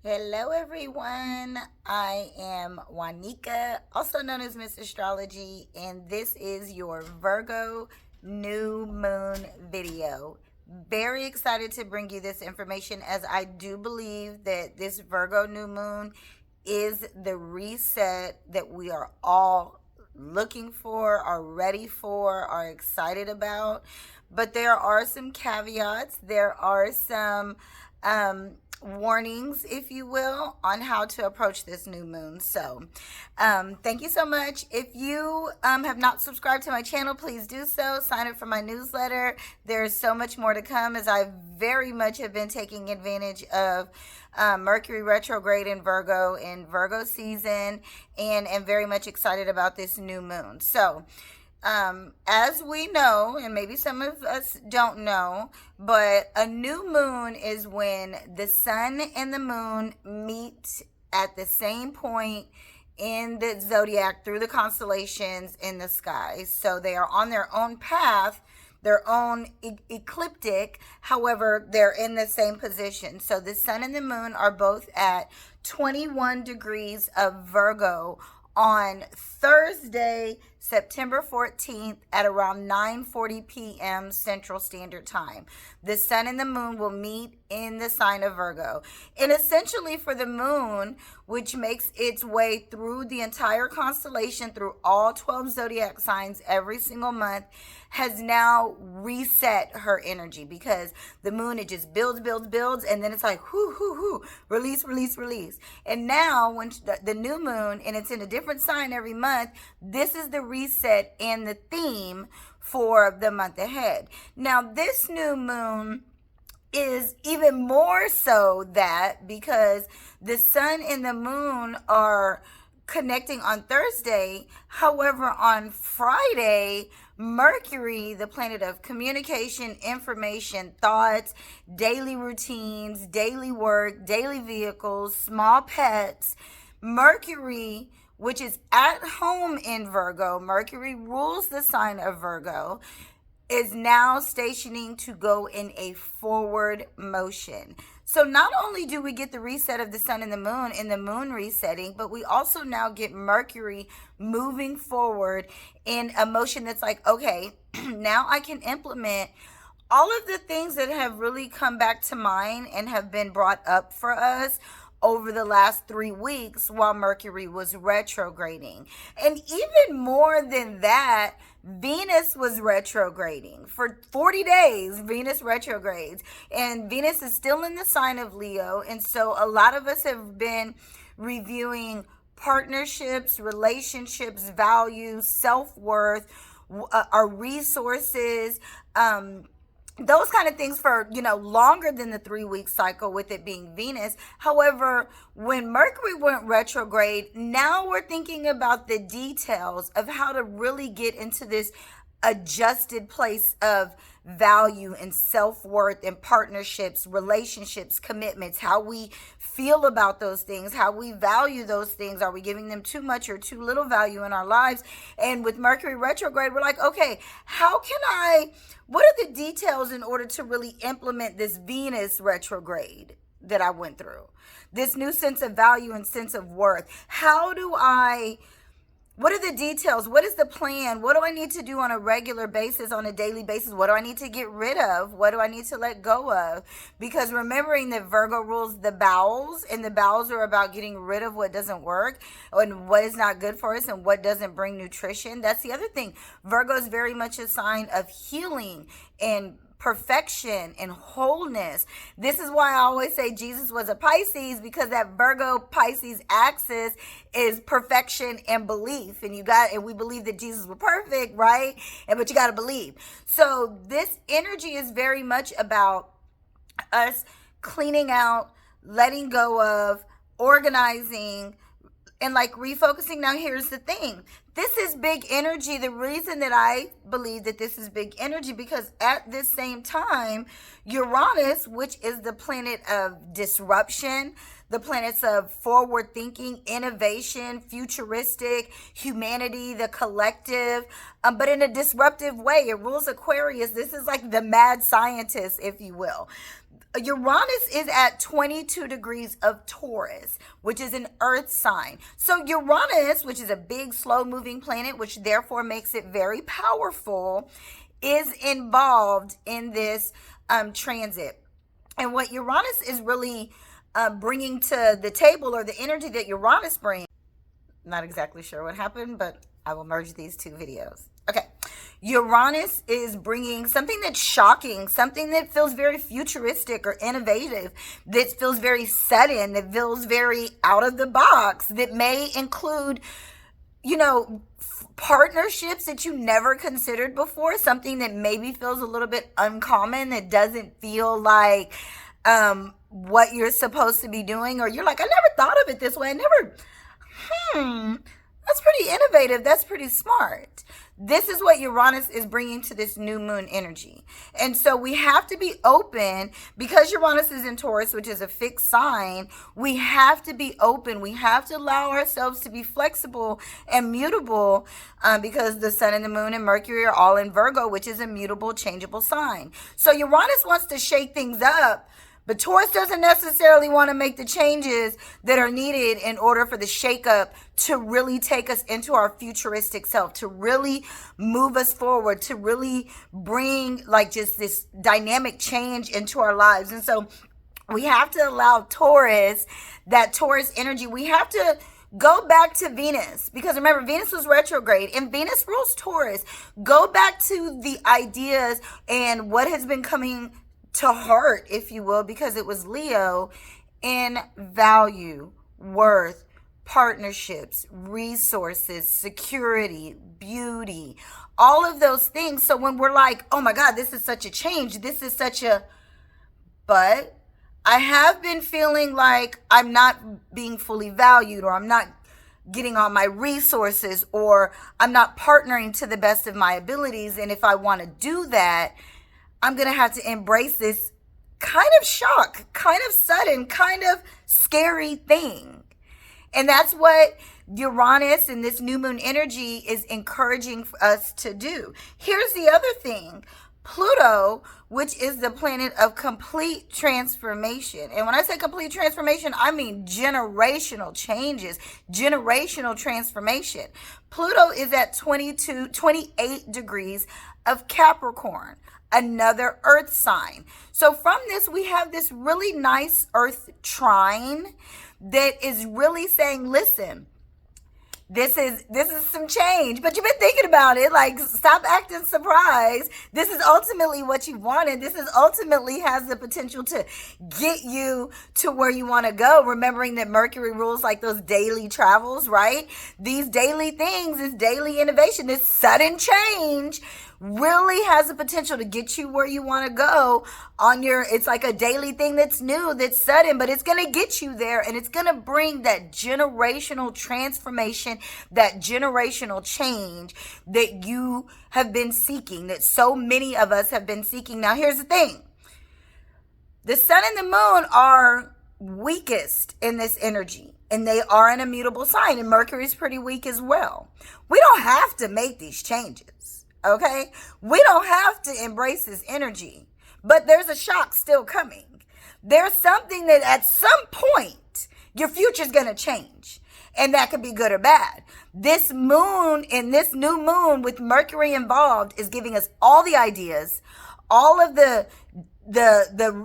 Hello, everyone. I am Juanica, also known as Miss Astrology, and this is your Virgo New Moon video. Very excited to bring you this information as I do believe that this Virgo New Moon is the reset that we are all looking for, are ready for, are excited about. But there are some caveats. There are some warnings, if you will, on how to approach this new moon. So, thank you so much. If you have not subscribed to my channel, please do so. Sign up for my newsletter. There's so much more to come as I very much have been taking advantage of Mercury retrograde in Virgo season, and am very much excited about this new moon. So, as we know, and maybe some of us don't know, but a new moon is when the sun and the moon meet at the same point in the zodiac through the constellations in the sky. So they are on their own path, their own ecliptic. However, they're in the same position. So the sun and the moon are both at 21 degrees of Virgo on Thursday, September 14th at around 9:40 p.m. Central Standard Time. The sun and the moon will meet in the sign of Virgo. And essentially for the moon, which makes its way through the entire constellation, through all 12 zodiac signs every single month, has now reset her energy, because the moon, it just builds, and then it's like, release. And now when the new moon, and it's in a different sign every month, this is the reset and the theme for the month ahead. Now, this new moon is even more so that because the sun and the moon are connecting on Thursday. However, on Friday, Mercury, the planet of communication, information, thoughts, daily routines, daily work, daily vehicles, small pets, Mercury, which is at home in Virgo, Mercury rules the sign of Virgo, is now stationing to go in a forward motion. So not only do we get the reset of the sun and the moon in the moon resetting, but we also now get Mercury moving forward in a motion that's like, okay, now I can implement all of the things that have really come back to mind and have been brought up for us over the last 3 weeks while Mercury was retrograding. And even more than that, Venus was retrograding. For 40 days, Venus retrogrades. And Venus is still in the sign of Leo. And so a lot of us have been reviewing partnerships, relationships, values, self-worth, our resources, those kind of things for, longer than the 3 week cycle, with it being Venus. However, when Mercury went retrograde, now we're thinking about the details of how to really get into this adjusted place of value and self-worth and partnerships, relationships, commitments, how we feel about those things, how we value those things. Are we giving them too much or too little value in our lives? And with Mercury retrograde, we're like, okay, what are the details in order to really implement this Venus retrograde that I went through? This new sense of value and sense of worth. What are the details? What is the plan? What do I need to do on a regular basis, on a daily basis? What do I need to get rid of? What do I need to let go of? Because remembering that Virgo rules the bowels, and the bowels are about getting rid of what doesn't work and what is not good for us and what doesn't bring nutrition. That's the other thing. Virgo is very much a sign of healing and perfection and wholeness. This is why I always say Jesus was a Pisces, because that Virgo Pisces axis is perfection and belief. And we believe that Jesus was perfect, right? But you got to believe. So this energy is very much about us cleaning out, letting go of, organizing, and like refocusing. Now, here's the thing. This is big energy. The reason that I believe that this is big energy, because at this same time, Uranus, which is the planet of disruption, the planets of forward thinking, innovation, futuristic, humanity, the collective, but in a disruptive way. It rules Aquarius. This is like the mad scientist, if you will. Uranus is at 22 degrees of Taurus, which is an earth sign. So Uranus, which is a big, slow moving planet, which therefore makes it very powerful, is involved in this transit. And what Uranus is really bringing to the table, or the energy that Uranus brings, not exactly sure what happened, but I will merge these two videos. Okay. Uranus is bringing something that's shocking, something that feels very futuristic or innovative, that feels very sudden, that feels very out of the box, that may include, partnerships that you never considered before, something that maybe feels a little bit uncommon, that doesn't feel like what you're supposed to be doing, or you're like, I never thought of it this way. That's pretty innovative. That's pretty smart. This is what Uranus is bringing to this new moon energy. And so we have to be open, because Uranus is in Taurus, which is a fixed sign. We have to be open. We have to allow ourselves to be flexible and mutable, because the sun and the moon and Mercury are all in Virgo, which is a mutable, changeable sign. So Uranus wants to shake things up, but Taurus doesn't necessarily want to make the changes that are needed in order for the shakeup to really take us into our futuristic self, to really move us forward, to really bring like just this dynamic change into our lives. And so we have to allow Taurus, that Taurus energy, we have to go back to Venus, because remember, Venus was retrograde and Venus rules Taurus. Go back to the ideas and what has been coming to heart, if you will, because it was Leo, in value, worth, partnerships, resources, security, beauty, all of those things. So when we're like, oh my God, this is such a change, this is such a, but I have been feeling like I'm not being fully valued, or I'm not getting all my resources, or I'm not partnering to the best of my abilities. And if I want to do that, I'm going to have to embrace this kind of shock, kind of sudden, kind of scary thing. And that's what Uranus and this new moon energy is encouraging us to do. Here's the other thing. Pluto, which is the planet of complete transformation. And when I say complete transformation, I mean generational changes, generational transformation. Pluto is at 28 degrees of Capricorn, another earth sign. So from this, we have this really nice earth trine that is really saying, listen, this is some change, but you've been thinking about it. Like, stop acting surprised. This is ultimately what you wanted. This is ultimately has the potential to get you to where you want to go. Remembering that Mercury rules like those daily travels, right? These daily things, this daily innovation, this sudden change really has the potential to get you where you want to go on your, it's like a daily thing that's new, that's sudden, but it's going to get you there, and it's going to bring that generational transformation, that generational change that you have been seeking, that so many of us have been seeking. Now, here's the thing. The sun and the moon are weakest in this energy, and they are an immutable sign, and Mercury is pretty weak as well. We don't have to make these changes. Okay, we don't have to embrace this energy, but there's a shock still coming. There's something that at some point your future's going to change, and that could be good or bad. This moon and this new moon with Mercury involved is giving us all the ideas, all of the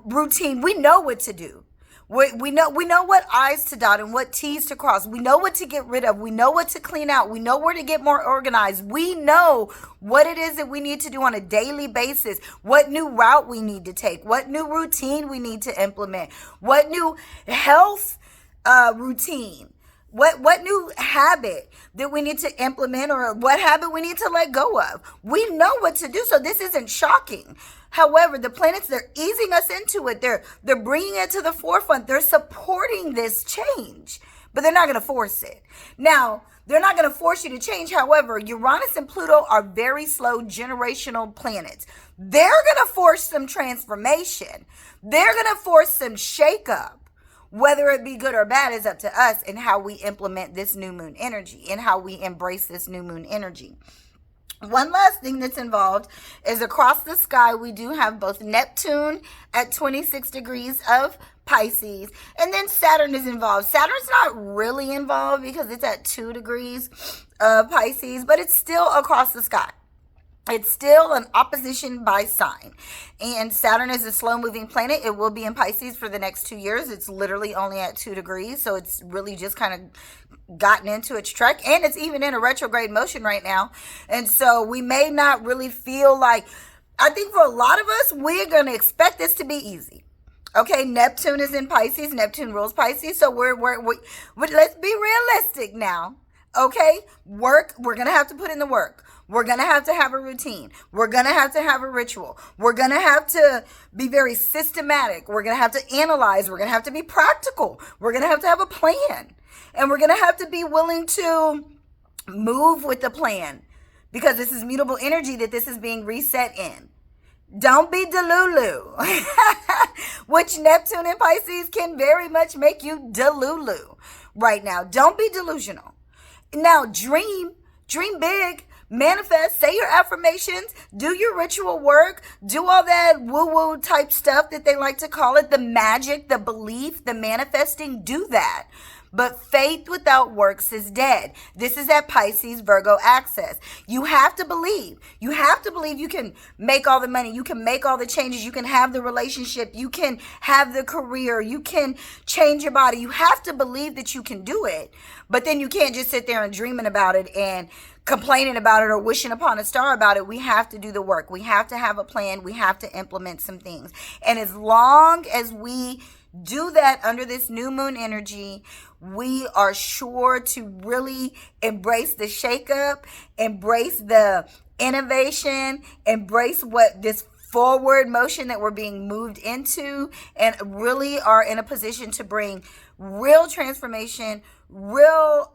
routine. We know what to do. We know what I's to dot and what T's to cross. We know what to get rid of. We know what to clean out. We know where to get more organized. We know what it is that we need to do on a daily basis, what new route we need to take, what new routine we need to implement, what new health routine, what new habit that we need to implement, or what habit we need to let go of. We know what to do, so this isn't shocking. However, the planets, they're easing us into it. They're bringing it to the forefront. They're supporting this change, but they're not going to force it. Now, they're not going to force you to change. However, Uranus and Pluto are very slow generational planets. They're going to force some transformation. They're going to force some shakeup. Whether it be good or bad is up to us and how we implement this new moon energy and how we embrace this new moon energy. One last thing that's involved is across the sky, we do have both Neptune at 26 degrees of Pisces, and then Saturn is involved. Saturn's not really involved because it's at 2 degrees of Pisces, but it's still across the sky. It's still an opposition by sign. And Saturn is a slow moving planet. It will be in Pisces for the next 2 years. It's literally only at 2 degrees. So it's really just kind of gotten into its trek. And it's even in a retrograde motion right now. And so we may not really feel like, I think for a lot of us, we're going to expect this to be easy. Okay, Neptune is in Pisces. Neptune rules Pisces. So let's be realistic now. Okay, we're going to have to put in the work. We're going to have a routine. We're going to have a ritual. We're going to have to be very systematic. We're going to have to analyze. We're going to have to be practical. We're going to have a plan. And we're going to have to be willing to move with the plan, because this is mutable energy that this is being reset in. Don't be delulu, which Neptune and Pisces can very much make you delulu right now. Don't be delusional. Now, dream big. Manifest, say your affirmations, do your ritual work, do all that woo-woo type stuff that they like to call it, the magic, the belief, the manifesting, do that. But faith without works is dead. This is that Pisces Virgo axis. You have to believe. You have to believe you can make all the money. You can make all the changes. You can have the relationship. You can have the career. You can change your body. You have to believe that you can do it. But then you can't just sit there and dreaming about it and complaining about it or wishing upon a star about it. We have to do the work. We have to have a plan. We have to implement some things. And as long as we do that under this new moon energy, we are sure to really embrace the shakeup, embrace the innovation, embrace what this forward motion that we're being moved into, and really are in a position to bring real transformation, real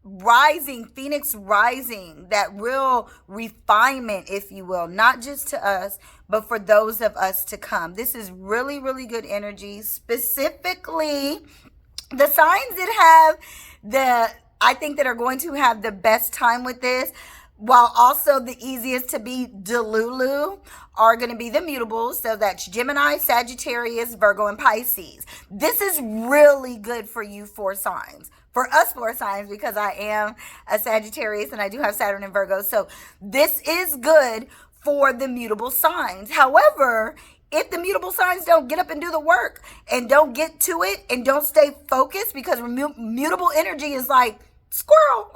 rising, phoenix rising, that real refinement, if you will, not just to us, but for those of us to come. This is really, really good energy. Specifically, the signs that have I think that are going to have the best time with this, while also the easiest to be delulu, are going to be the mutables. So that's Gemini, Sagittarius, Virgo, and Pisces. This is really good for you 4 signs. For us 4 signs, because I am a Sagittarius and I do have Saturn in Virgo. So this is good for the mutable signs. However, if the mutable signs don't get up and do the work and don't get to it and don't stay focused, because mutable energy is like squirrel.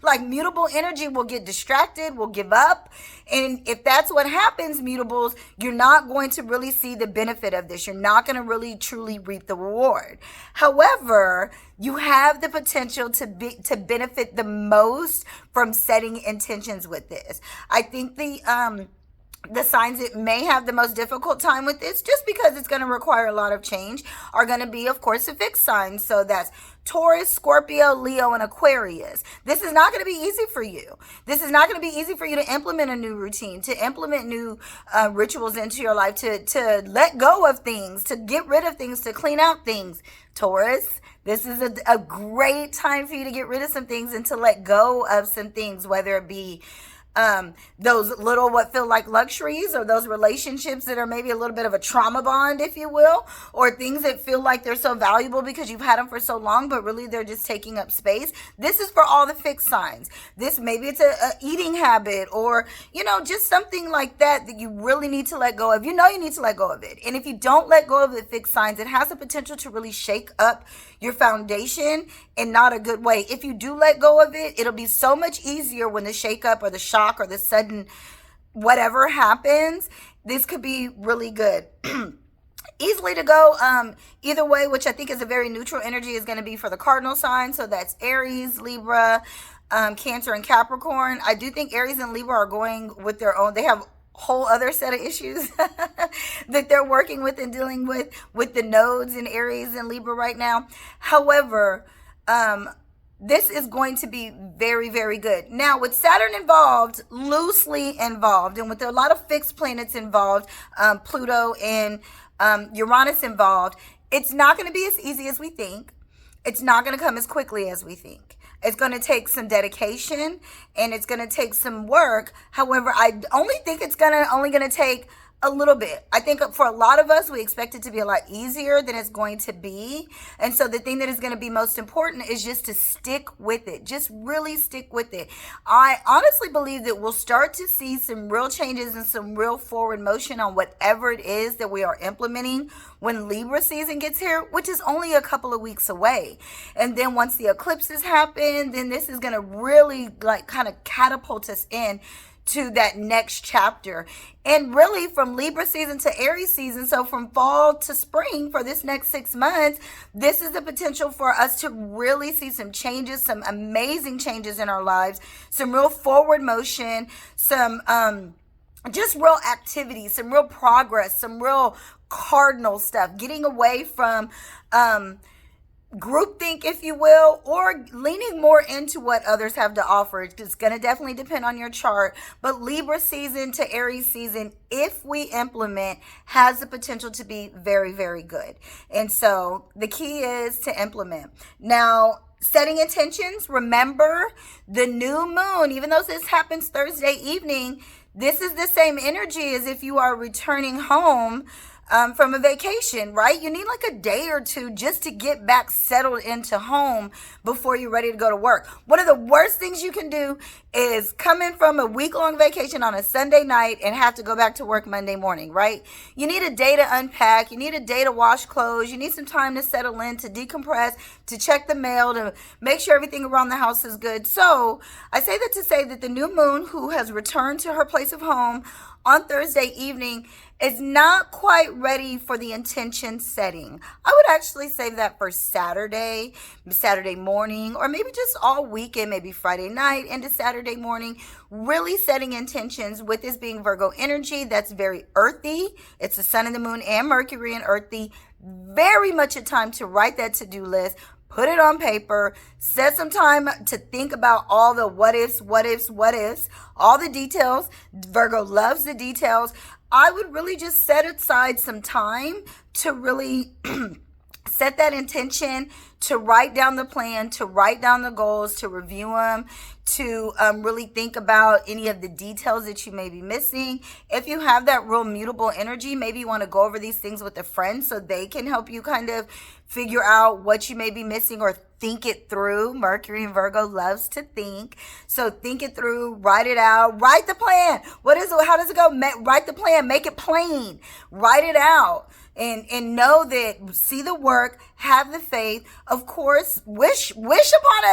Like mutable energy will get distracted, will give up. And if that's what happens, mutables, you're not going to really see the benefit of this. You're not going to really truly reap the reward. However, you have the potential to benefit the most from setting intentions with this. I think the signs that may have the most difficult time with this, just because it's going to require a lot of change, are going to be, of course, the fixed signs. So that's Taurus, Scorpio, Leo, and Aquarius. This is not going to be easy for you. This is not going to be easy for you to implement a new routine, to implement new rituals into your life, to let go of things, to get rid of things, to clean out things. Taurus, this is a great time for you to get rid of some things and to let go of some things, whether it be those little what feel like luxuries, or those relationships that are maybe a little bit of a trauma bond, if you will, or things that feel like they're so valuable because you've had them for so long, but really they're just taking up space. This is for all the fixed signs. This, maybe it's a eating habit, or just something like that you really need to let go of. You need to let go of it. And if you don't let go of the fixed signs, it has the potential to really shake up your foundation in not a good way. If you do let go of it, it'll be so much easier when the shakeup or the shock or the sudden whatever happens. This could be really good. Easily to go either way, which I think is a very neutral energy, is going to be for the cardinal sign. So that's Aries, Libra, Cancer, and Capricorn. I do think Aries and Libra are going with their own. They have whole other set of issues that they're working with and dealing with the nodes in Aries and Libra right now. However, this is going to be very, very good. Now, with Saturn involved, loosely involved, and with a lot of fixed planets involved, Pluto and Uranus involved, it's not going to be as easy as we think. it's not going to come as quickly as we think. It's going to take some dedication and it's going to take some work. However, I only think it's only going to take a little bit. I think for a lot of us, we expect it to be a lot easier than it's going to be. And so the thing that is going to be most important is just to stick with it. Just really stick with it. I honestly believe that we'll start to see some real changes and some real forward motion on whatever it is that we are implementing when Libra season gets here, which is only a couple of weeks away. And then once the eclipses happen, then this is going to really like kind of catapult us in to that next chapter. And really from Libra season to Aries season, so from fall to spring for this next 6 months, this is the potential for us to really see some changes, some amazing changes in our lives, some real forward motion, some just real activity, some real progress, some real cardinal stuff, getting away from groupthink, if you will, or leaning more into what others have to offer. It's going to definitely depend on your chart, but Libra season to Aries season, if we implement, has the potential to be very, very good. And so the key is to implement. Now, setting intentions, remember the new moon, even though this happens Thursday evening, this is the same energy as if you are returning home from a vacation, right? You need like a day or two just to get back settled into home before you're ready to go to work. One of the worst things you can do is come in from a week-long vacation on a Sunday night and have to go back to work Monday morning, right? You need a day to unpack. You need a day to wash clothes. You need some time to settle in, to decompress, to check the mail, to make sure everything around the house is good. So I say that to say that the new moon, who has returned to her place of home on Thursday evening, is not quite ready for the intention setting. I would actually save that for Saturday morning, or maybe just all weekend, maybe Friday night into Saturday morning, really setting intentions with this being Virgo energy. That's very earthy. It's the sun and the moon and Mercury and earthy. Very much a time to write that to-do list. Put it on paper, set some time to think about all the what ifs, all the details. Virgo loves the details. I would really just set aside some time to really set that intention, to write down the plan, to write down the goals, to review them, to really think about any of the details that you may be missing. If you have that real mutable energy, maybe you want to go over these things with a friend so they can help you kind of figure out what you may be missing or think it through. Mercury and Virgo loves to think. So think it through, write it out, write the plan. How does it go? Write the plan, make it plain, write it out. And know that, see the work, have the faith. Of course, wish upon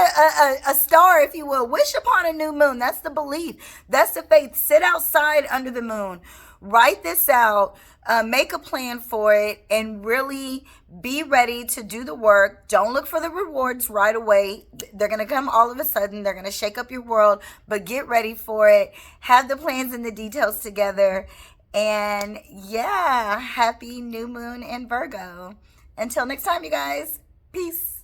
a star, if you will. Wish upon a new moon. That's the belief. That's the faith. Sit outside under the moon. Write this out. Make a plan for it and really be ready to do the work. Don't look for the rewards right away. They're going to come all of a sudden. They're going to shake up your world, but get ready for it. Have the plans and the details together. And yeah, happy new moon in Virgo. Until next time, you guys. Peace.